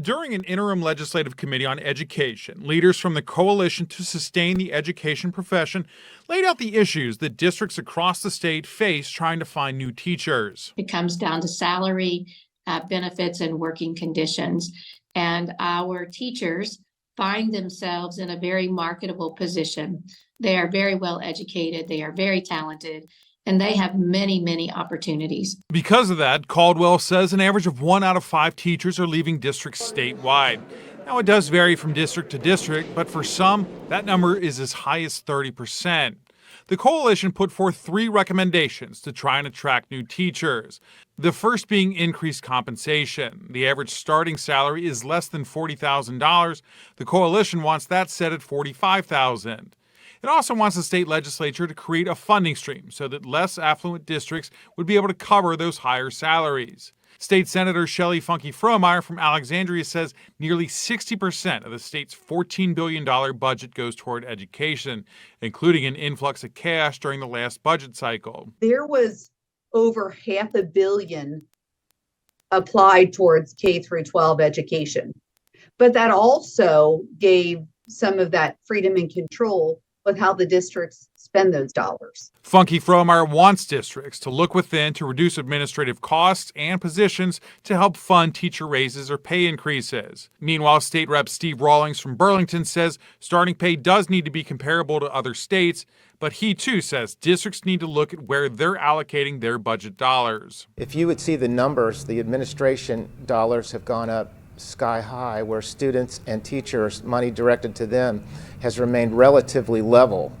During an interim legislative committee on education, leaders from the Coalition to Sustain the Education Profession laid out the issues that districts across the state face trying to find new teachers. It comes down to salary, benefits, and working conditions. And our teachers find themselves in a very marketable position. They are very well educated, they are very talented, and they have many, many opportunities. Because of that, Caldwell says an average of 1 out of 5 teachers are leaving districts statewide. Now, it does vary from district to district, but for some, that number is as high as 30%. The coalition put forth 3 recommendations to try and attract new teachers. The first being increased compensation. The average starting salary is less than $40,000. The coalition wants that set at $45,000. It also wants the state legislature to create a funding stream so that less affluent districts would be able to cover those higher salaries. State Senator Shelley Funky Frohmeyer from Alexandria says nearly 60% of the state's $14 billion budget goes toward education, including an influx of cash during the last budget cycle. There was over $500 million applied towards K through 12 education, but that also gave some of that freedom and control with how the districts spend those dollars. Funky Frohmeyer wants districts to look within to reduce administrative costs and positions to help fund teacher raises or pay increases. Meanwhile, State Rep Steve Rawlings from Burlington says starting pay does need to be comparable to other states, but he too says districts need to look at where they're allocating their budget dollars. If you would see the numbers, the administration dollars have gone up sky high, where students and teachers, money directed to them, has remained relatively level.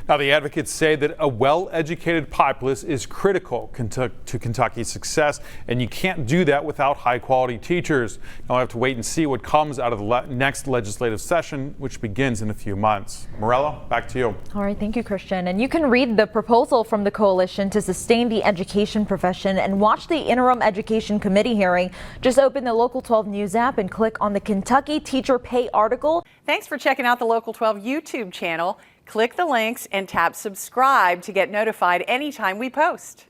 Now, the advocates say that a well-educated populace is critical to Kentucky's success, and you can't do that without high-quality teachers. Now, we'll have to wait and see what comes out of the next legislative session, which begins in a few months. Morella, back to you. All right, thank you, Christian. And you can read the proposal from the Coalition to Sustain the Education Profession and watch the Interim Education Committee hearing. Just open the Local 12 News app and click on the Kentucky Teacher Pay article. Thanks for checking out the Local 12 YouTube channel. Click the links and tap subscribe to get notified anytime we post.